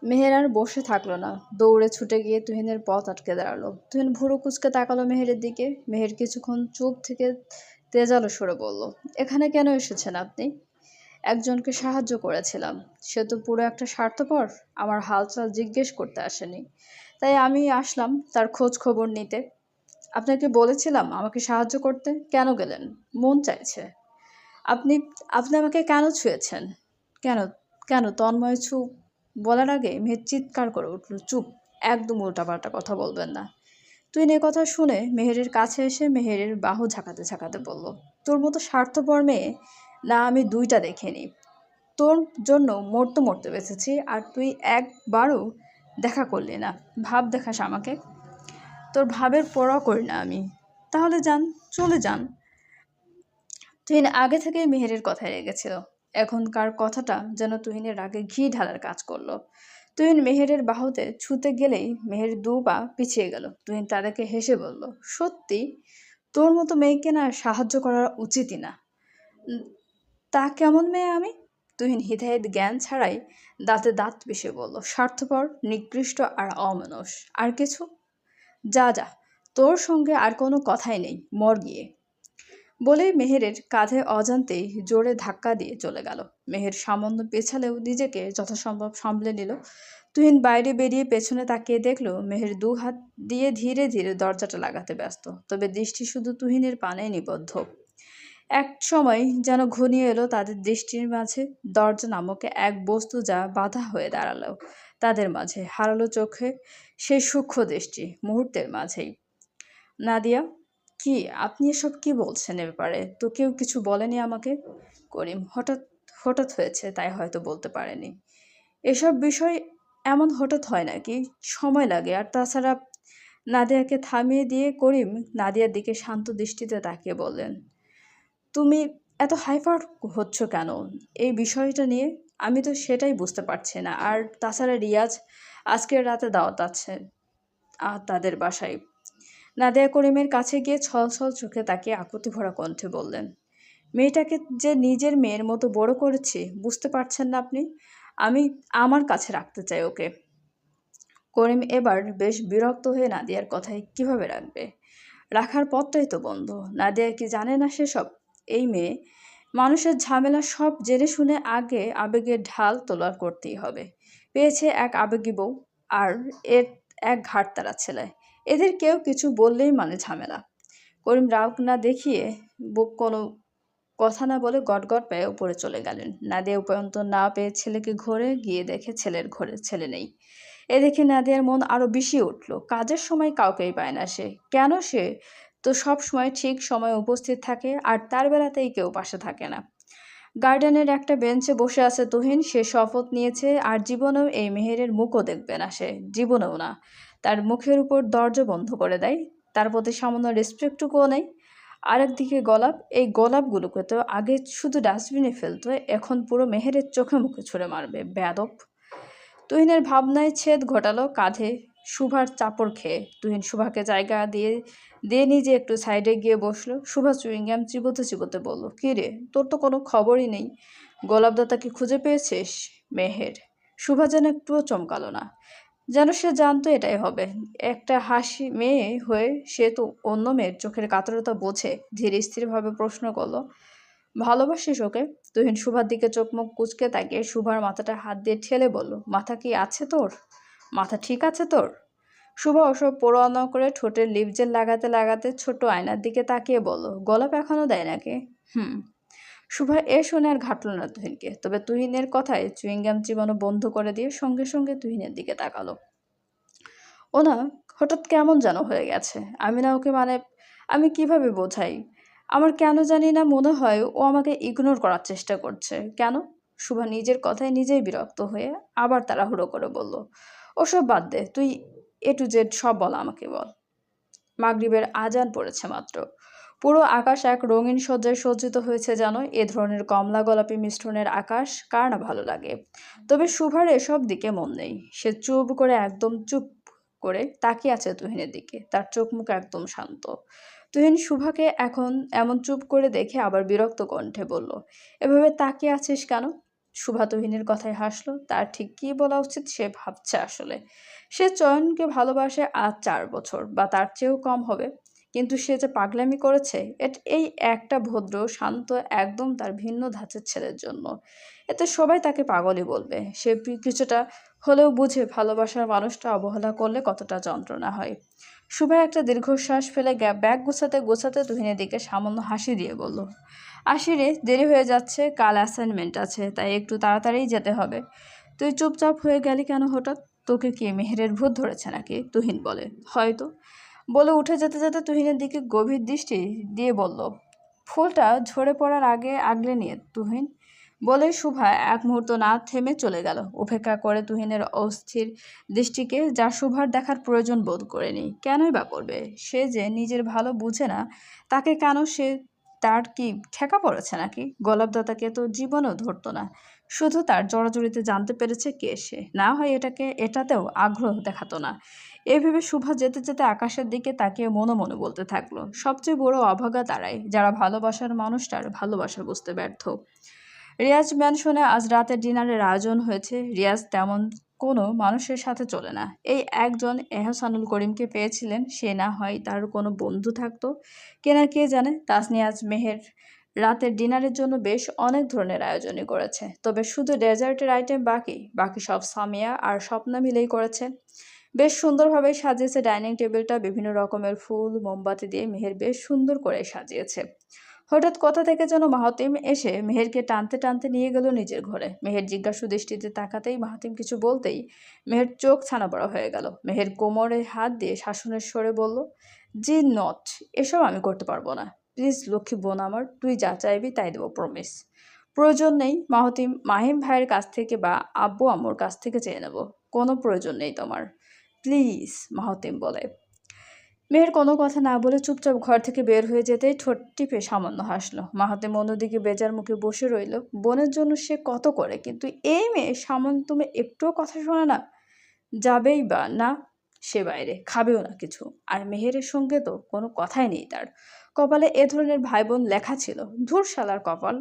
মেহের আর বসে থাকলো না, দৌড়ে ছুটে গিয়ে তুহিনের পথ আটকে দাঁড়ালো। তুহিন ভুরু কুঁচকে তাকালো মেহেরের দিকে। মেহের কিছুক্ষণ চুপ থেকে তেজালো সরে বলল, এখানে কেন এসেছেন আপনি? একজনকে সাহায্য করেছিলাম, সে তো পুরো একটা স্বার্থপর, আমার হালচাল জিজ্ঞেস করতে আসেনি, তাই আমি আসলাম তার খোঁজ খবর নিতে। আপনাকে বলেছিলাম আমাকে সাহায্য করতে, কেন গেলেন? মন চাইছে। আপনি আপনি আমাকে কেন ছুঁয়েছেন? কেন? কেন তন্ময় বলার আগে মেহের চিৎকার করে উঠল, চুপ! একদম উল্টাপাল্টা কথা বলবেন না। তুই এ কথা শুনে মেহেরের কাছে এসে মেহেরের বাহু ঝাঁকাতে ঝাঁকাতে বলল, তোর মতো স্বার্থপর মেয়ে না আমি দুইটা দেখিনি। তোর জন্য মরতে মরতে বেঁচেছি, আর তুই একবারও দেখা করলি না। ভাব দেখাস আমাকে? তোর ভাবের পরোয়া করি না আমি। তাহলে যান, চলে যান। তুহিন আগে থেকেই মেহেরের কথায় রেগেছিল। এখনকার কথাটা যেন তুহিনের রাগে ঘি ঢালার কাজ করলো। তুহিন মেহেরের বাহুতে ছুতে গেলেই মেহের দু পা পিছিয়ে গেল। তুহিন তাদেরকে হেসে বলল, সত্যি তোর মতো মেয়েকে না সাহায্য করা উচিতই না। উম, তা কেমন মেয়ে আমি? তুহিন হিতাহিত জ্ঞান ছাড়াই দাঁতে দাঁত পিষে বলল, স্বার্থপর, নিকৃষ্ট আর অমানুষ। আর কিছু? যা যা, তোর সঙ্গে আর কোনো কথাই নেই, মর গিয়ে। বলেই মেহেরের কাঁধে অজান্তেই জোরে ধাক্কা দিয়ে চলে গেল। মেহের সামান্য পেছালেও নিজেকে যথাসম্ভব সামলে নিল। তুহিন বাইরে বেরিয়ে পেছনে তাকিয়ে দেখল মেহের দু হাত দিয়ে ধীরে ধীরে দরজাটা লাগাতে ব্যস্ত, তবে দৃষ্টি শুধু তুহিনের পানে নিবদ্ধ। এক সময় যেন ঘনিয়ে এলো তাদের দৃষ্টির মাঝে দরজা নামক এক বস্তু, যা বাধা হয়ে দাঁড়ালো তাদের মাঝে। হারালো চোখে সেই সূক্ষ্ম দৃষ্টি মুহূর্তের মাঝেই। নাদিয়া, কি আপনি এসব কি বলছেন? এ ব্যাপারে তো কেউ কিছু বলেনি আমাকে। করিম, হঠাৎ হঠাৎ হয়েছে, তাই হয়তো বলতে পারেনি। এসব বিষয় এমন হঠাৎ হয় নাকি? সময় লাগে। আর তাছাড়া, নাদিয়াকে থামিয়ে দিয়ে করিম নাদিয়ার দিকে শান্ত দৃষ্টিতে তাকিয়ে বললেন, তুমি এত হাইপার হচ্ছ কেন এই বিষয়টা নিয়ে? আমি তো সেটাই বুঝতে পারছি না। আর তাছাড়া রিয়াজ আজকের রাতে দাওয়াত আছে তাদের বাসায়। নাদিয়া করিমের কাছে গিয়ে ছলছল চোখে তাকিয়ে আকুতি ভরা কণ্ঠে বললেন, মেয়েটাকে যে নিজের মেয়ের মতো বড় করেছি, বুঝতে পারছেন না আপনি? আমি আমার কাছে রাখতে চাই ওকে। করিম এবার বেশ বিরক্ত হয়ে নাদিয়ার কথায় কিভাবে রাখবে? রাখার পথটাই তো বন্ধ। নাদিয়া কি জানে না সেসব? এই মেয়ে মানুষের ঝামেলা সব জেনে শুনে আগে আবেগের ঢাল তোলা করতেই হবে। পেয়েছে এক আবেগী বউ, আর এর এক ঘাড়তারা ছেলে। এদের কেউ কিছু বললেই মানে ঝামেলা। করিম রাগ না দেখিয়ে কোনো কথা না বলে গটগট পায়ে উপরে চলে গেলেন। নাদিয়া উপায়ন্ত না পেয়ে ছেলেকে ঘরে গিয়ে দেখে ছেলের ঘরে ছেলে নেই। এ দেখে নাদিয়ার মন আরো বেশি উঠল। কাজের সময় কাউকেই পায় না সে। কেন? সে তো সব সময় ঠিক সময়ে উপস্থিত থাকে, আর তার বেলাতেই কেউ পাশে থাকে না। গার্ডেনের একটা বেঞ্চে বসে আছে তুহিন। সে শপথ নিয়েছে আর জীবনেও এই মেহেরের মুখও দেখবে না সে, জীবনেও না। তার মুখের উপর দরজা বন্ধ করে দেয়। তার প্রতি সামান্য রেসপেক্টটুকুও নেই। আরেকদিকে গোলাপ, এই গোলাপগুলোকে তো আগে শুধু ডাস্টবিনে ফেলতো, এখন পুরো মেহেরের চোখে মুখে ছুঁড়ে মারবে, বেয়াদব। তুহিনের ভাবনায় ছেদ ঘটালো কাঁধে সুভার চাপড় খেয়ে। তুহিন সুভাকে জায়গা দিয়ে দিয়ে নিজে একটু সাইডে গিয়ে বসলো। সুভা চুইংগাম চিবোতে চিবোতে বলল, কী রে, তোর তো কোনো খবরই নেই। গোলাপদাতাকে খুঁজে পেয়েছিস? মেহের। সুভা যেন একটুও চমকালো না, যেন সে জানতো এটাই হবে। একটা হাসি মেয়ে হয়ে সে তো অন্য মেয়ের চোখের কাতরতা বোঝে। ধীরে স্থিরভাবে প্রশ্ন করলো, ভালোবাসিস ওকে? তুহিন সুভার দিকে চোখ মুখ কুঁচকে তাকিয়ে সুভার মাথাটা হাত দিয়ে ঠেলে বলল, মাথা কি আছে তোর? মাথা ঠিক আছে তোর? সুভা ওসব পরোয়া না করে ঠোঁটের লিপ জেল লাগাতে লাগাতে ছোট আয়নার দিকে তাকিয়ে বলল, গোলাপ এখনো দেয় নাকি? হুম। সুভা এ শুনে আর ঘাটল না তুহিনকে, তবে তুহিনের কথায় চুইংগাম চিবানো বন্ধ করে দিয়ে সঙ্গে সঙ্গে তুহিনের দিকে তাকালো। ও না হঠাৎ কেমন যেন হয়ে গেছে। আমি না ওকে মানে, আমি কিভাবে বোঝাই? আমার কেন জানি না মনে হয় ও আমাকে ইগনোর করার চেষ্টা করছে। কেন? শুভা নিজের কথায় নিজেই বিরক্ত হয়ে আবার তাড়াহুড়ো করে বলল, ওসব বাদ দে, তুই এ টু জেড সব বল, আমাকে বল। মাগরিবের আজান পড়েছে মাত্র। পুরো আকাশ এক রঙিন সজ্জায় সজ্জিত হয়েছে যেন। এ ধরনের কমলা গোলাপি মিশ্রণের আকাশ কার না ভালো লাগে? তবে সুভার এসব দিকে মন নেই। সে চুপ করে, একদম চুপ করে তাকিয়ে আছে তুহিনের দিকে। তার চোখ মুখ একদম শান্ত। তুহিন সুভাকে এখন এমন চুপ করে দেখে আবার বিরক্ত কণ্ঠে বলল, এভাবে তাকিয়ে আছিস কেন? শুভা তুহিনের কথায় হাসলো। তার ঠিক কী বলা উচিত সে ভাবছে আসলে। সে চয়নকে ভালোবাসে আজ 4 বছর বা তার চেয়েও কম হবে, কিন্তু সে যে পাগলামি করেছে এই একটা ভদ্র শান্ত একদম তার ভিন্ন ধাঁচের ছেলের জন্য, এতে সবাই তাকে পাগলই বলবে। সে কিছুটা হলেও বুঝে ভালোবাসার মানুষটা অবহেলা করলে কতটা যন্ত্রণা হয়। শুভা একটা দীর্ঘশ্বাস ফেলে ব্যাগ গোছাতে গোছাতে তুহিনের দিকে সামান্য হাসি দিয়ে বলল, আসি রে, দেরি হয়ে যাচ্ছে, কাল অ্যাসাইনমেন্ট আছে, তাই একটু তাড়াতাড়ি যেতে হবে। তুই চুপচাপ হয়ে গেলি কেন হঠাৎ? তোকে কি মেহেরের ভূত ধরেছে নাকি? তুহিন বলে, হয়তো। বলে উঠে যেতে যেতে তুহিনের দিকে গভীর দৃষ্টি দিয়ে বলল, ফুলটা ঝরে পড়ার আগে আগলে নিয়ে তুহিন। বলে শুভা এক মুহূর্ত না থেমে চলে গেল, উপেক্ষা করে তুহিনের অস্থির দৃষ্টিকে, যা শুভার দেখার প্রয়োজন বোধ করেনি। কেনই বা করবে? সে যে নিজের ভালো বুঝে না, তাকে কেন সে, তার কি ঠেকা পড়েছে নাকি? গোলাপদাতাকে তো জীবনেও ধরতো না, শুধু তার জড়াজড়িতে জানতে পেরেছে কে সে, না হয় এটাতেও আগ্রহ দেখাতো না। এভাবে শুভা যেতে যেতে আকাশের দিকে তাকিয়ে মনে মনে বলতে থাকলো, সবচেয়ে বড় অভাগা তারাই যারা ভালোবাসার মানুষটার ভালোবাসা বুঝতে ব্যর্থ। রিয়াজ ম্যানশনে আজ রাতের ডিনারের আয়োজন হয়েছে। রিয়াজ তেমন কোনো মানুষের সাথে চলে না। এই একজন এহসানুল করিমকে পেয়েছিলেন, সে না হয় তার কোনো বন্ধু থাকতো কিনা কে জানে। তাসনিয়া আজ মেহের রাতের ডিনারের জন্য বেশ অনেক ধরনের আয়োজনই করেছে, তবে শুধু ডেজার্টের আইটেম বাকি সব সামিয়া আর স্বপ্না মিলেই করেছে। বেশ সুন্দরভাবে সাজিয়েছে ডাইনিং টেবিলটা, বিভিন্ন রকমের ফুল মোমবাতি দিয়ে মেহের বেশ সুন্দর করে সাজিয়েছে। হঠাৎ কোথা থেকে যেন মাহাতিম এসে মেহেরকে টানতে টানতে নিয়ে গেল নিজের ঘরে। মেহের জিজ্ঞাসু দৃষ্টিতে তাকাতেই মাহাতিম কিছু বলতেই মেহের চোখ ছানা বড় হয়ে গেল। মেহের কোমরে হাত দিয়ে শাসনের স্বরে বলল, জি নট, এসব আমি করতে পারবো না। প্লিজ লক্ষ্মী বোন আমার, তুই যা চাইবি তাই দেবো, প্রমিস। প্রয়োজন নেই। মাহিম ভাইয়ের কাছ থেকে বা আব্বু আম্মুর কাছ থেকে চেয়ে নেব। কোনো প্রয়োজন নেই তোমার, প্লিজ, মাহাতিম বলে। মেয়ের কোনো কথা না বলে চুপচাপ ঘর থেকে বের হয়ে যেতেই ঠোঁট টিপে সামান্য হাসলো। মাহাতিম অন্যদিকে বেজার মুখে বসে রইল। বোনের জন্য সে কত করে, কিন্তু এই মেয়ে সামান্য তুমি একটুও কথা শোনে না। যাবেই বা না সে বাইরে, খাবেও না কিছু। আর মেহেরের সঙ্গে তো কোনো কথাই নেই তার। কপালে এ ধরনের ভাই বোন লেখা ছিল, ধুর শালার কপাল।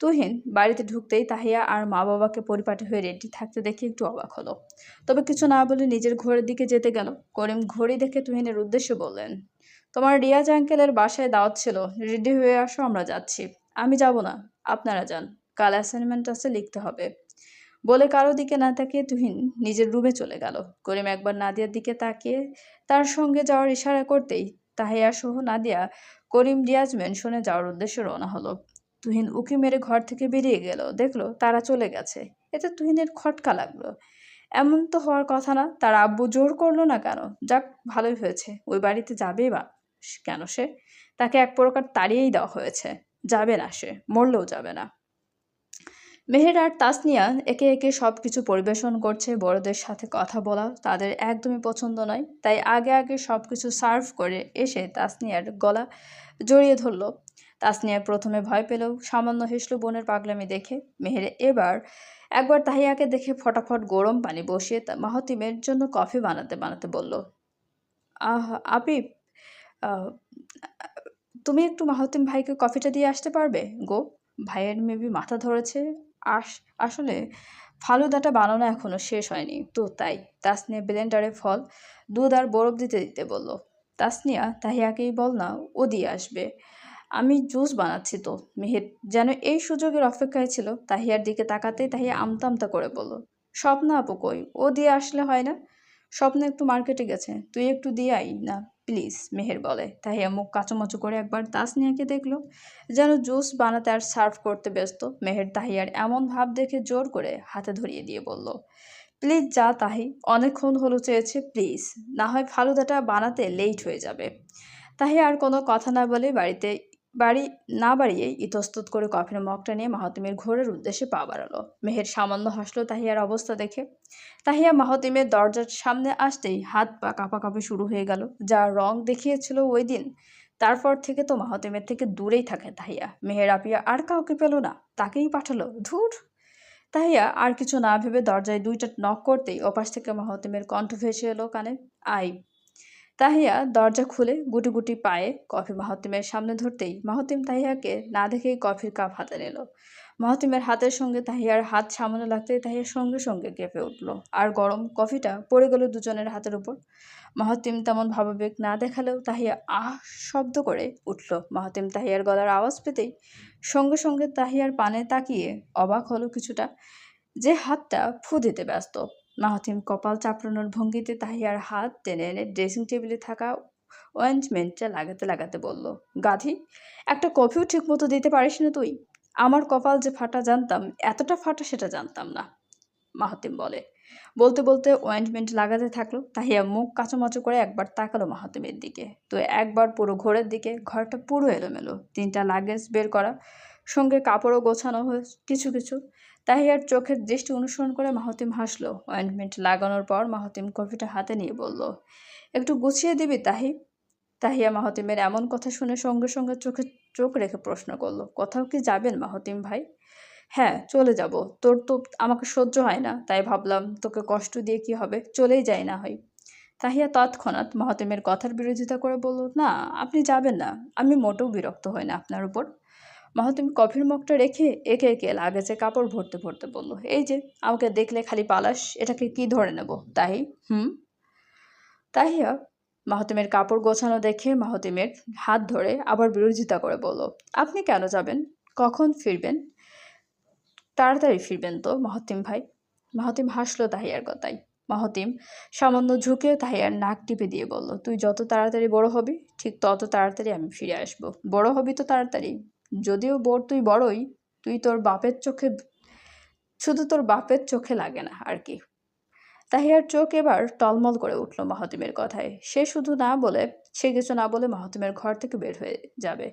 তুহিন বাড়িতে ঢুকতেই তাহিয়া আর মা বাবাকে পরিপাটি হয়ে রেডি থাকতে দেখে একটু অবাক হলো, তবে কিছু না বলে নিজের ঘরের দিকে যেতে গেল। করিম ঘড়ি দেখে তুহিনের উদ্দেশ্যে বললেন, তোমার রিয়াজ আঙ্কেলের বাসায় দাওয়াত ছিল, রেডি হয়ে আসো, আমরা যাচ্ছি। আমি যাব না, আপনারা যান, কাল অ্যাসাইনমেন্ট আছে, লিখতে হবে। বলে কারো দিকে না তাকিয়ে তুহিন নিজের রুমে চলে গেল। করিম একবার নাদিয়ার দিকে তাকিয়ে তার সঙ্গে যাওয়ার ইশারা করতেই তাহিয়া সহ নাদিয়া করিম রিয়াজ ম্যানশনে যাওয়ার উদ্দেশ্যে রওনা হলো। তুহিন উঁকি মেরে ঘর থেকে বেরিয়ে গেল, দেখলো তারা চলে গেছে। এতে তুহিনের খটকা লাগলো। এমন তো হওয়ার কথা না, তার আব্বু জোর করলো না কেন? যাক, ভালোই হয়েছে। ওই বাড়িতে যাবেই বা কেন সে? তাকে এক প্রকার তাড়িয়েই দেওয়া হয়েছে। যাবে না সে, মরলেও যাবে না। মেহের আর তাসনিয়া একে একে সবকিছু পরিবেশন করছে। বড়দের সাথে কথা বলা তাদের একদমই পছন্দ নয়, তাই আগে আগে সবকিছু সার্ভ করে এসে তাসনিয়ার গলা জড়িয়ে ধরল। তাসনিয়া প্রথমে ভয় পেলেও সামান্য হেসল বোনের পাগলামি দেখে। মেহের একবার তাহিয়াকে দেখে ফটাফট গরম পানি বসিয়ে মাহতিমের জন্য কফি বানাতে বানাতে বলল, আপি, আহ, তুমি একটু মাহতিম ভাইকে কফিটা দিয়ে আসতে পারবে গো? ভাইয়ের মেবি মাথা ধরেছে। আসলে ফালুদাটা বানানো এখনো শেষ হয়নি তো, তাই। তাসনিয়া ব্লেন্ডারে ফল, দুধ আর বরফ দিতে দিতে বলল। তাসনিয়া, তাহিয়াকেই বল না, ও দিয়ে আসবে। আমি জুস বানাচ্ছি তো। মেহের যেন এই সুযোগের অপেক্ষায় ছিল। তাহিয়ার দিকে তাকাতেই তাহিয়া আমতা আমতা করে বলল, স্বপ্না আপু কই? ও দিয়ে আসলে হয় না? স্বপ্ন একটু মার্কেটে গেছে, তুই একটু দিয়ে আই না প্লিজ, মেহের বলে। তাহিয়া মুখ কাচুমাচু করে একবার তাসনিয়াকে দেখলো, যেন জুস বানাতে আর সার্ভ করতে ব্যস্ত। মেহের তাহিয়ার এমন ভাব দেখে জোর করে হাতে ধরিয়ে দিয়ে বলল, প্লিজ যা তাহি, অনেকক্ষণ হলো চেয়েছে, প্লিজ, না হয় ফালুদাটা বানাতে লেট হয়ে যাবে। তাহিয়া আর কোনো কথা না বলে বাড়ি না বাড়িয়ে ইতস্তত করে কফির মগটা নিয়ে মাহাতিমের ঘোরের উদ্দেশ্যে পা বাড়ালো। মেহের সামান্য হাসলো তাহিয়ার অবস্থা দেখে। তাহিয়া মাহাতিমের দরজার সামনে আসতেই হাত পা কাঁপাকাঁপি শুরু হয়ে গেল। যা রং দেখিয়েছিল ওই দিন, তারপর থেকে তো মাহাতিমের থেকে দূরেই থাকে তাহিয়া। মেহের আপিয়া আর কাউকে পেল না, তাকেই পাঠালো। ধুর। তাহিয়া আর কিছু না ভেবে দরজায় 2টা নক করতেই ওপাশ থেকে মাহাতিমের কণ্ঠ ভেসে এলো কানে, আই। তাহিয়া দরজা খুলে গুটি গুটি পায়ে কফি মাহাতিমের সামনে ধরতেই মাহাতিম তাহিয়াকে না দেখেই কফির কাপ হাতে নিল। মাহাতিমের হাতের সঙ্গে তাহিয়ার হাত সামনে লাগতেই তাহিয়ার সঙ্গে সঙ্গে কেঁপে উঠল, আর গরম কফিটা পড়ে গেল দুজনের হাতের উপর। মাহাতিম তেমন ভাবাবেগ না দেখালেও তাহিয়া আহ শব্দ করে উঠল। মাহাতিম তাহিয়ার গলার আওয়াজ পেতেই সঙ্গে সঙ্গে তাহিয়ার পানে তাকিয়ে অবাক হলো কিছুটা, যে হাতটা ফু দিতে ব্যস্ত। মাহাতিম কপাল চাপড়ানোর ভঙ্গিতে তাহিয়ার হাত টেনে এনে ড্রেসিং টেবিলে থাকা অয়েন্টমেন্টটা লাগাতে লাগাতে বলল, গাধি, একটা কফিও ঠিক মতো দিতে পারিস না তুই? আমার কপাল যে ফাটা জানতাম, এতটা ফাটা সেটা জানতাম না, মাহাতিম বলে। বলতে বলতে অয়েন্টমেন্ট লাগাতে থাকলো। তাহিয়া মুখ কাঁচামাচু করে একবার তাকালো মাহাতিমের দিকে, তো একবার পুরো ঘরের দিকে। ঘরটা পুরো এলোমেলো, 3টা লাগেজ বের করা, সঙ্গে কাপড়ও গোছানো হয়ে কিছু কিছু। তাহিয়ার চোখের দৃষ্টি অনুসরণ করে মাহাতিম হাসলো। অয়েন্টমেন্ট লাগানোর পর মাহাতিম কফিটা হাতে নিয়ে বলল, একটু গুছিয়ে দিবি তাহি? তাহিয়া মাহাতিমের এমন কথা শুনে সঙ্গে সঙ্গে চোখে চোখ রেখে প্রশ্ন করলো, কোথাও কি যাবেন মাহাতিম ভাই? হ্যাঁ, চলে যাব। তোর তো আমাকে সহ্য হয় না, তাই ভাবলাম তোকে কষ্ট দিয়ে কি হবে, চলেই যাই না হয়। তাহিয়া তৎক্ষণাৎ মাহাতিমের কথার বিরোধিতা করে বলল, না, আপনি যাবেন না, আমি মোটেও বিরক্ত হই না আপনার উপর। মাহাতিম কফির মগটা রেখে একে একে লাগেজে কাপড় ভরতে ভরতে বলল, এই যে আমাকে দেখলে খালি পালাস, এটাকে কি ধরে নেব তাহি? তাহিয়া মাহাতিমের কাপড় গোছানো দেখে মাহাতিমের হাত ধরে আবার বিরোধিতা করে বলল, আপনি কেন যাবেন? কখন ফিরবেন? তাড়াতাড়ি ফিরবেন তো মাহাতিম ভাই। মাহাতিম হাসলো তাহিয়ার কথায়। মাহাতিম সামান্য ঝুঁকে তাহিয়ার নাক টিপে দিয়ে বলল, তুই যত তাড়াতাড়ি বড় হবি, ঠিক তত তাড়াতাড়ি আমি ফিরে আসব। বড় হবি তো তাড়াতাড়ি, যদিও তুই বড়ই, তুই তোর বাপের চোখে, শুধু তোর বাপের চোখে লাগে না আর কি। তাহিয়ার চোখ এবার টলমল করে উঠল মাহাতিমের কথায়। সে কিছু না বলে মাহাতিমের ঘর থেকে বের হয়ে যাবে।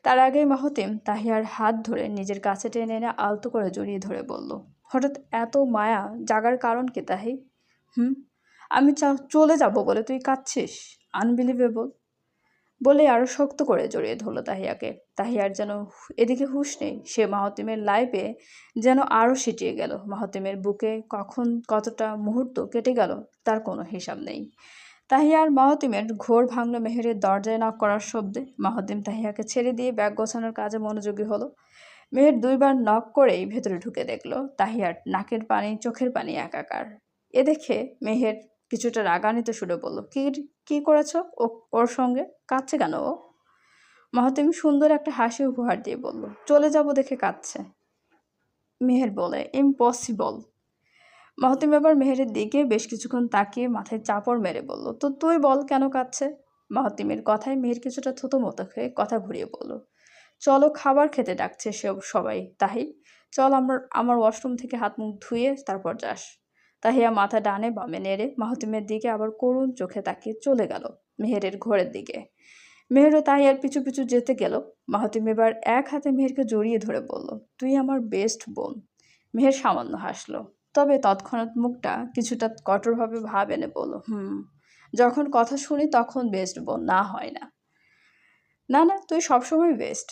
তার আগেই মাহাতিম তাহিয়ার হাত ধরে নিজের কাছে টেনে এনে আলতো করে জড়িয়ে ধরে বলল, হঠাৎ এত মায়া জাগার কারণ কি তাহি? আমি চলে যাব বলে তুই কাঁদছিস? আনবিলিভেবল। বলে আরো শক্ত করে জড়িয়ে ধরল তাহিয়াকে। তাহিয়ার যেন এদিকে হুঁশ নেই। সে মাহাতিমের লাইফে যেন আরো সিটিয়ে গেল। মাহাতিমের বুকে কখন কতটা মুহূর্ত কেটে গেল তার কোনো হিসাব নেই। তাহিয়ার মাহাতিমের ঘোর ভাঙল মেহেরের দরজায় নক করার শব্দে। মাহাতিম তাহিয়াকে ছেড়ে দিয়ে ব্যাগ গোছানোর কাজে মনোযোগী হলো। মেহের 2বার নক করেই ভেতরে ঢুকে দেখলো তাহিয়ার নাকের পানি চোখের পানি একাকার। এ দেখে মেহের কিছুটা রাগান্বিত সুরে বলল, কি করেছো ওর সঙ্গে? কাঁদছে কেন ও? মাহাতিম সুন্দর একটা হাসি উপহার দিয়ে বলল, চলে যাব দেখে কাঁদছে। মেহের বলে, ইম্পসিবল। মাহাতিম এবার মেহেরের দিকে বেশ কিছুক্ষণ তাকিয়ে মাথায় চাপড় মেরে বলল, তো তুই বল কেন কাঁদছে? মাহাতিমের কথায় মেহের কিছুটা থতমত হয়ে কথা ঘুরিয়ে বলল, চলো, খাবার খেতে ডাকছে সবাই তাহি, চল আমার ওয়াশরুম থেকে হাত মুখ ধুয়ে তারপর যাস। তাহিয়া মাথা ডানে বামে নেড়ে মাহাতিমের দিকে আবার করুণ চোখে তাকিয়ে চলে গেল মেহেরের ঘরের দিকে। মেহেরও তাহিয়ার পিছু পিছু যেতে গেল। মাহাতিম এবার এক হাতে মেহেরকে জড়িয়ে ধরে বলল, তুই আমার বেস্ট বোন। মেহের সামান্য হাসলো, তবে তৎক্ষণাৎ মুখটা কিছুটা কঠোরভাবে ভাব এনে বলল, যখন কথা শুনি তখন বেস্ট বোন না হয় না। না না, তুই সবসময় বেস্ট।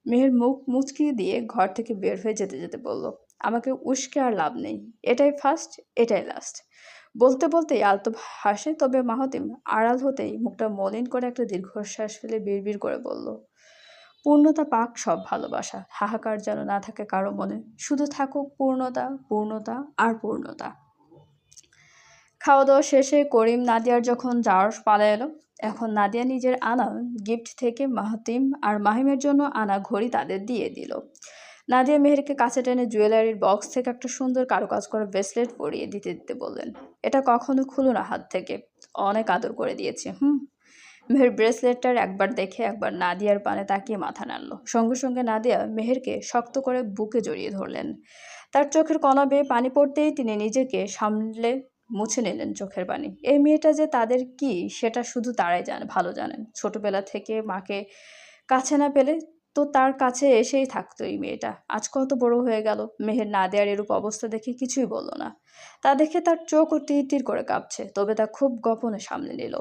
মেহের মুখ মুচকিয়ে দিয়ে ঘর থেকে বের হয়ে যেতে যেতে বলল, আমাকে উস্কে আর লাভ নেই, এটাই ফার্স্ট, এটাই লাস্ট। বলতে বলতেই আলতো হাসে, তবে মাহাতিম আড়াল হতেই মুখটা মলিন করে একটা দীর্ঘশ্বাস ফেলে বিড়বিড় করে বলল, পূর্ণতা পাক সব ভালোবাসা, হাহাকার যেন না থাকে কারো মনে, শুধু থাকুক পূর্ণতা, পূর্ণতা আর পূর্ণতা। খাওয়া দাওয়া শেষে করিম নাদিয়ার যখন যাওয়ার পালা এলো, এখন নাদিয়া নিজের আনা গিফট থেকে মাহাতিম আর মাহিমের জন্য আনা ঘড়ি তাদের দিয়ে দিল। নাদিয়া মেহেরকে কাছে টেনে জুয়েলারির বক্স থেকে একটা সুন্দর কারুকাজ করা ব্রেসলেট পরিয়ে দিতে দিতে বললেন, এটা কখনো খুলো না হাত থেকে, অনেক আদর করে দিয়েছি। মেহের ব্রেসলেটটার একবার দেখে একবার নাদিয়ার পানে তাকিয়ে মাথা নাড়ল। সঙ্গে সঙ্গে নাদিয়া মেহেরকে শক্ত করে বুকে জড়িয়ে ধরলেন। তার চোখের কণা বেয়ে পানি পড়তেই তিনি নিজেকে সামলে মুছে নিলেন চোখের পানি। এই মেয়েটা যে তাদের কি সেটা শুধু তারাই ভালো জানেন। ছোটবেলা থেকে মাকে কাছে না পেলে তো তার কাছে এসেই থাকতো এই মেয়েটা। আজ কত বড় হয়ে গেল। মেহের নাদিয়ার এরূপ অবস্থা দেখে কিছুই বলল না। তা দেখে তার চোখও তীর তীর করে কাঁপছে, তবে তা খুব গোপনে সামলে নিল।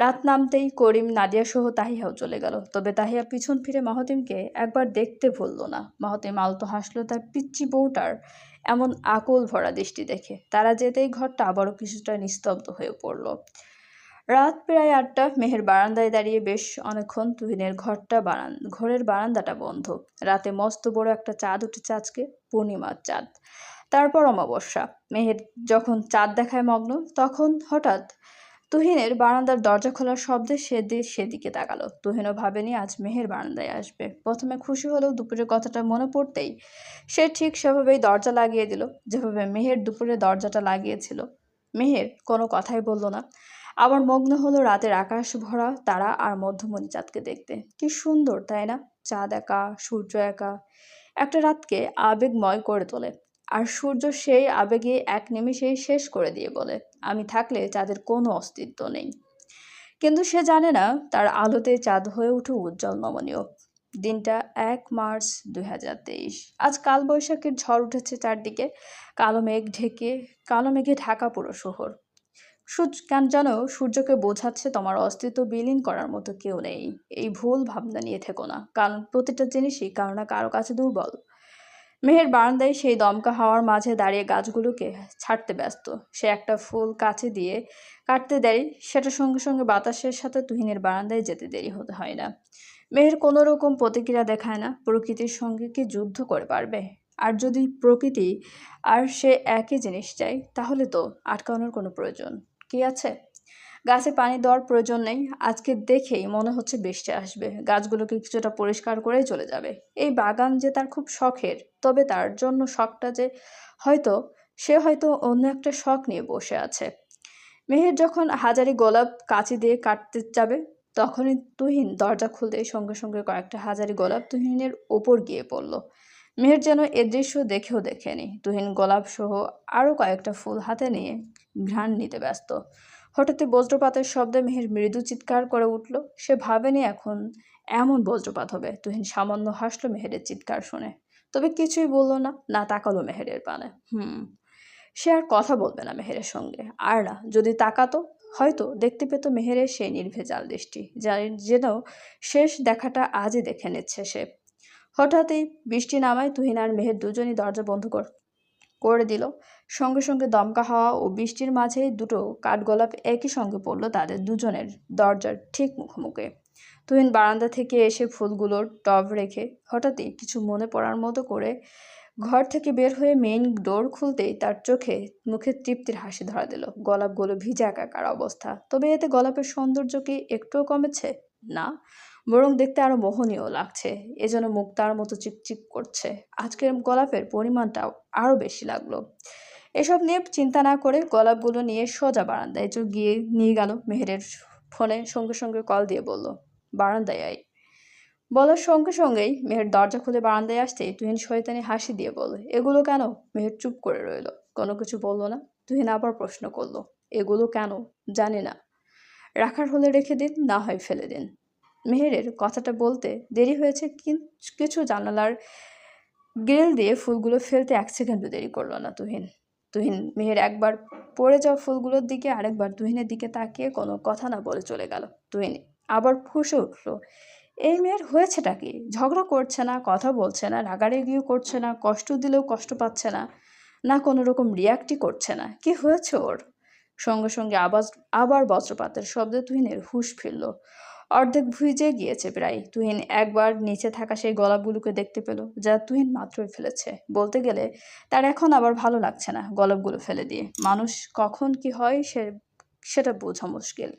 রাত নামতেই করিম নাদিয়া সহ তাহিয়াও চলে গেল, তবে তাহিয়া পিছন ফিরে মাহাতিমকে একবার দেখতে ভুলল না। মাহাতিম আলতো হাসলো তার পিচ্চি বউটার এমন আকুল ভরা দৃষ্টি দেখে। তারা যেতেই ঘরটা আবারও কিছুটা নিস্তব্ধ হয়ে পড়ল। রাত প্রায় 8টা। মেহের বারান্দায় দাঁড়িয়ে বেশ অনেকক্ষণ। তুহিনের ঘরের বারান্দাটা বন্ধ। রাতে মস্ত বড় একটা চাঁদ উঠেছে আজকে, পূর্ণিমার চাঁদ। তারপর অমাবস্যা। মেহের যখন চাঁদ দেখায় মগ্ন, তখন হঠাৎ তুহিনের বারান্দার দরজা খোলার শব্দে সেদিকে তাকালো। তুহিনও ভাবেনি আজ মেহের বারান্দায় আসবে। প্রথমে খুশি হলেও দুপুরের কথাটা মনে পড়তেই সে ঠিক সেভাবেই দরজা লাগিয়ে দিল, যেভাবে মেহের দুপুরে দরজাটা লাগিয়েছিল। মেহের কোনো কথাই বলল না। আবার মগ্ন হলো রাতের আকাশ ভরা তারা আর মধ্যমণি চাঁদকে দেখতে। কি সুন্দর, তাই না? চাঁদ একা, সূর্য একা, একটা রাতকে আবেগময় করে তোলে। আর সূর্য সেই আবেগে এক নিমেষেই শেষ করে দিয়ে বলে, আমি থাকলে চাঁদের কোনো অস্তিত্ব নেই। কিন্তু সে জানে না তার আলোতে চাঁদ হয়ে উঠে উজ্জ্বল নমনীয়। দিনটা 1 মার্চ 2023। আজ কালবৈশাখীর ঝড় উঠেছে চারদিকে। কালো মেঘে ঢাকা পুরো শহর। কেন জানো, সূর্যকে বোঝাচ্ছে তোমার অস্তিত্ব বিলীন করার মতো কেউ নেই। এই ভুল ভাবনা নিয়ে থেকো না, কারণ প্রতিটা জিনিসই কারো না কারো কাছে দুর্বল। মেহের বারান্দায় সেই দমকা হাওয়ার মাঝে দাঁড়িয়ে গাছগুলোকে ছাড়তে ব্যস্ত। সে একটা ফুল কাছে দিয়ে কাটতে দেরি, সেটা সঙ্গে সঙ্গে বাতাসের সাথে তুহিনের বারান্দায় যেতে দেরি হতে হয় না। মেহের কোনো রকম প্রতিক্রিয়া দেখায় না। প্রকৃতির সঙ্গে কি যুদ্ধ করে পারবে? আর যদি প্রকৃতি আর সে একই জিনিস চাই, তাহলে তো আটকানোর কোনো প্রয়োজন কি আছে? গাছে পানি দেওয়ার প্রয়োজন নেই। আজকে দেখেই মনে হচ্ছে বৃষ্টি আসবে। গাছগুলোকে কিছুটা পরিষ্কার করেই চলে যাবে। এই বাগান যে তার খুব শখের, তবে তার জন্য শখটা যে হয়তো হয়তো অন্য একটা শখ নিয়ে বসে আছে। মেহের যখন হাজারি গোলাপ কাঁচি দিয়ে কাটতে যাবে, তখনই তুহিন দরজা খুলতেই সঙ্গে সঙ্গে কয়েকটা হাজারি গোলাপ তুহিনের ওপর গিয়ে পড়ল। মেহের যেন এ দৃশ্য দেখেও দেখেনি। তুহিন গোলাপ সহ আরও কয়েকটা ফুল হাতে নিয়ে ঘ্রাণ নিতে ব্যস্ত। হঠাৎই বজ্রপাতের শব্দে মেহের মৃদু চিৎকার করে উঠল। সে ভাবেনি এখন এমন বজ্রপাত হবে। তুহিন সামান্য হাসলো মেহেরের চিৎকার শুনে, তবে কিছুই বলল না, না তাকালো মেহেরের পানে। সে আর কথা বলবে না মেহেরের সঙ্গে। আর না, যদি তাকাতো হয়তো দেখতে পেত মেহেরের সেই নির্ভেজাল দৃষ্টি, যেন শেষ দেখাটা আজই দেখে নিচ্ছে সে। হঠাৎই বৃষ্টি নামায় তুহিন আর মেহের দুজনই দরজা বন্ধ করে দিল। সঙ্গে সঙ্গে দমকা হাওয়া ও বৃষ্টির মাঝে দুটো কাঠগোলাপ একই সঙ্গে পড়ল তাদের দুজনের দরজার ঠিক মুখোমুখি। তুহিন বারান্দা থেকে এসে ফুলগুলোর টব রেখে হঠাৎই কিছু মনে পড়ার মতো করে ঘর থেকে বের হয়ে মেইন ডোর খুলতেই তার মুখে তৃপ্তির হাসি ধরা দিল। গোলাপগুলো ভিজা একাকার অবস্থা, তবে এতে গোলাপের সৌন্দর্য কি একটুও কমেছে? না, বরং দেখতে আরো মোহনীয় লাগছে। এজন্য মুক্তার মতো চিকচিক করছে। আজকের গোলাপের পরিমাণটাও আরো বেশি লাগলো। এসব নিয়ে চিন্তা না করে গোলাপগুলো নিয়ে সোজা বারান্দায় গিয়ে নিয়ে গেল। মেহেরের ফোনে সঙ্গে সঙ্গে কল দিয়ে বলল, বারান্দায় আয়। বলার সঙ্গে সঙ্গেই মেহের দরজা খুলে বারান্দায় আসতেই তুহিন শয়তানি হাসি দিয়ে বলল, এগুলো কেন? মেহের চুপ করে রইল, কোনো কিছু বলল না। তুহিন আবার প্রশ্ন করলো, এগুলো কেন? জানি না। রাখার হলে রেখে দিন, না হয় ফেলে দিন। মেহেরের কথাটা বলতে দেরি হয়েছে, কিছু জানালার গ্রিল দিয়ে ফুলগুলো ফেলতে 1 সেকেন্ডও দেরি করলো না তুহিন মেহের একবার পড়ে যাওয়া ফুলগুলোর দিকে আরেকবার তুহিনের দিকে তাকিয়ে কোনো কথা না বলে চলে গেল। তুহিন আবার ফুঁসে উঠল, এই মেয়ের হয়েছেটা কি? ঝগড়া করছে না, কথা বলছে না, রাগারাগিও করছে না, কষ্ট দিলেও কষ্ট পাচ্ছে না, না কোনো রকম রিয়াক্টই করছে না। কি হয়েছে ওর? সঙ্গে সঙ্গে আবার বজ্রপাতের শব্দে তুহিনের হুঁশ ফিরল। অর্ধেক ভিজে গিয়েছে প্রায়। তুহিন একবার নিচে থাকা সেই গোলাপগুলোকে দেখতে পেল, যা তুহিন মাত্রই ফেলেছে। বলতে গেলে তার এখন আবার ভালো লাগছে না গোলাপগুলো ফেলে দিয়ে। মানুষ কখন কি হয় সেটা বোঝা মুশকিল।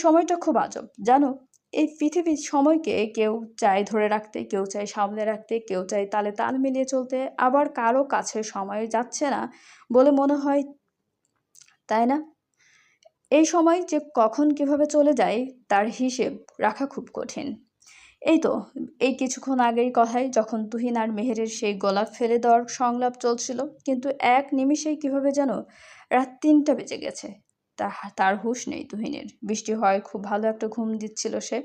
সময়টা খুব আজব, জানো। এই পৃথিবীর সময়কে কেউ চায় ধরে রাখতে, কেউ চায় সামলে রাখতে, কেউ চায় তালে তাল মিলিয়ে চলতে, আবার কারো কাছে সময় যাচ্ছে না বলে মনে হয়, তাই না? এই সময় যে কখন কিভাবে চলে যায় তার হিসেব রাখা খুব কঠিন। এই কিছুক্ষণ আগের কথাই, যখন তুহিন আর মেহেরের সেই গোলাপ ফেলে দেওয়ার সংলাপ চলছিল, কিন্তু এক নিমিষেই কিভাবে যেন রাত 3টা বেজে গেছে। তার হুঁশ নেই তুহিনের। বৃষ্টি হয়, খুব ভালো একটা ঘুম দিচ্ছিল সে,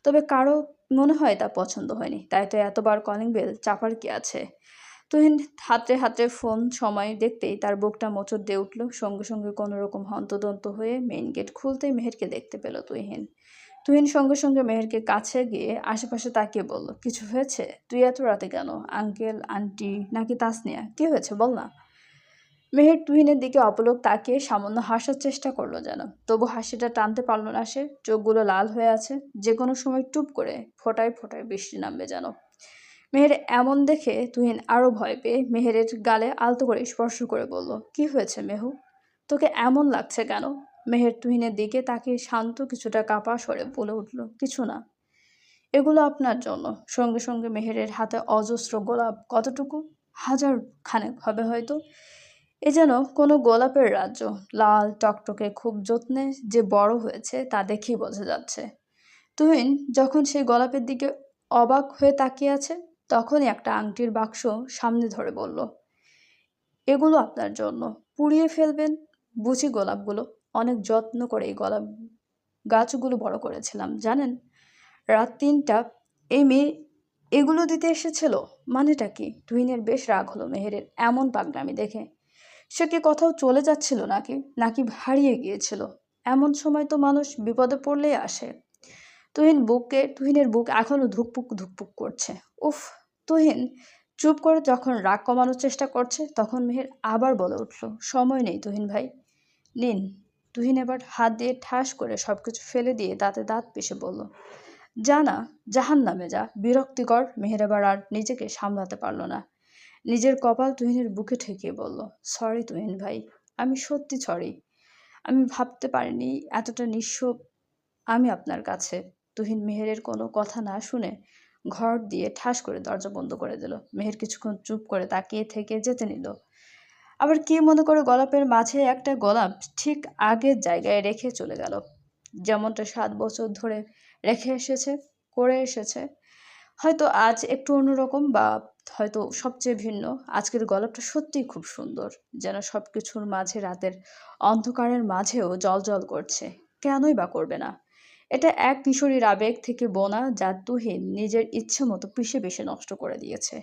তবে কারো মনে হয় তা পছন্দ হয়নি। তাই তো এতবার কলিং বেল চাপার কি আছে। তুহিন হাতড়ে হাতড়ে ফোন সময় দেখতেই তার বুকটা মোচড় দিয়ে উঠল। সঙ্গে সঙ্গে কোনো রকম হন্তদন্ত হয়ে মেইন গেট খুলতেই মেহেরকে দেখতে পেল তুহিন সঙ্গে সঙ্গে মেহেরকে কাছে গিয়ে আশেপাশে তাকিয়ে বলল, কিছু হয়েছে? তুই এত রাতে কেন? আঙ্কেল, আন্টি নাকি তাসনিয়া? কি হয়েছে বল না। মেহের তুহিনের দিকে অপলক তাকিয়ে সামান্য হাসার চেষ্টা করলো যেন, তবু হাসিটা টানতে পারলো না সে। চোখগুলো লাল হয়ে আছে, যে কোনো সময় টুপ করে ফোটায় ফোটায় বৃষ্টি নামবে যেন। মেহের এমন দেখে তুহিন আরো ভয় পেয়ে মেহেরের গালে আলতো করে স্পর্শ করে বলল, কি হয়েছে মেহু, তোকে এমন লাগছে কেন? মেহের তুহিনের দিকে তাকিয়ে শান্ত, কিছুটা কাঁপা স্বরে বলে উঠল, কিছু না, এগুলো আপনার জন্য। সঙ্গে সঙ্গে মেহেরের হাতে অজস্র গোলাপ, কতটুকু, হাজার খানেক হবে হয়তো। এ যেন কোনো গোলাপের রাজ্য, লাল টকটকে, খুব যত্নে যে বড় হয়েছে তা দেখেই বোঝা যাচ্ছে। তুহিন যখন সেই গোলাপের দিকে অবাক হয়ে তাকিয়ে আছে, তখনই একটা আংটির বাক্স সামনে ধরে বলল, এগুলো আপনার জন্য, পুড়িয়ে ফেলবেন বুঝি গোলাপগুলো? অনেক যত্ন করে এই গোলাপ গাছগুলো বড় করেছিলাম জানেন। রাত ৩টা এই মেয়ে এগুলো দিতে এসেছিল, মানেটা কি? তুহিনের বেশ রাগ হলো মেহেরের এমন পাগলামি দেখে। সে কি কোথাও চলে যাচ্ছিল নাকি, নাকি হারিয়ে গিয়েছিল? এমন সময় তো মানুষ বিপদে পড়লেই আসে। তুহিনের বুক এখনো ধুকপুক ধুকপুক করছে। উফ! তুহিন চুপ করে যখন রাগ কমানোর চেষ্টা করছে, তখন মেহের আবার বলে উঠল, সময় নেই তুহিন ভাই, নিন। তুহিন এবার হাত দিয়ে ঠাস করে সবকিছু ফেলে দিয়ে দাঁতে দাঁত পিষে বলল, যা না, জাহান্নামে যা। বিরক্তিকর। মেহের এবার আর নিজেকে সামলাতে পারল না, নিজের কপাল তুহিনের বুকে ঠেকিয়ে বলল, সরি তুহিন ভাই, আমি সত্যি সরি। আমি ভাবতে পারিনি এতটা নিঃস্ব আমি আপনার কাছে। তুহিন মেহেরের কোনো কথা না শুনে ঘর দিয়ে ঠাস করে দরজা বন্ধ করে দিল। মেহের কিছুক্ষণ চুপ করে তাকিয়ে থেকে যেতে নিল। আবার কি মনে করে গোলাপের মাঝে একটা গোলাপ ঠিক আগের জায়গায় রেখে চলে গেল, যেমনটা 7 বছর ধরে রেখে এসেছে, করে এসেছে। হয়তো আজ একটু অন্যরকম, বা হয়তো সবচেয়ে ভিন্ন। আজকের গল্পটা সত্যিই খুব সুন্দর, যেন সবকিছুর মাঝে, রাতের অন্ধকারের মাঝেও জল করছে। কেনই বা করবে না? এটা এক কিশোরীর আবেগ থেকে বোনা, যা তুহিন নিজের ইচ্ছে মতো পিষে পিষে নষ্ট করে দিয়েছে।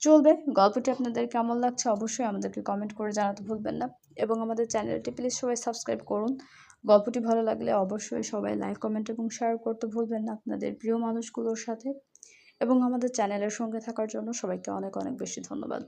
চলবে। গল্পটি আপনাদের কেমন লাগছে অবশ্যই আমাদেরকে কমেন্ট করে জানাতে ভুলবেন না, এবং আমাদের চ্যানেলটি প্লিজ সবাই সাবস্ক্রাইব করুন। গল্পটি ভালো লাগলে অবশ্যই সবাই লাইক, কমেন্ট এবং শেয়ার করতে ভুলবেন না আপনাদের প্রিয় মানুষগুলোর সাথে। এবং আমাদের চ্যানেলের সঙ্গে থাকার জন্য সবাইকে অনেক অনেক বেশি ধন্যবাদ।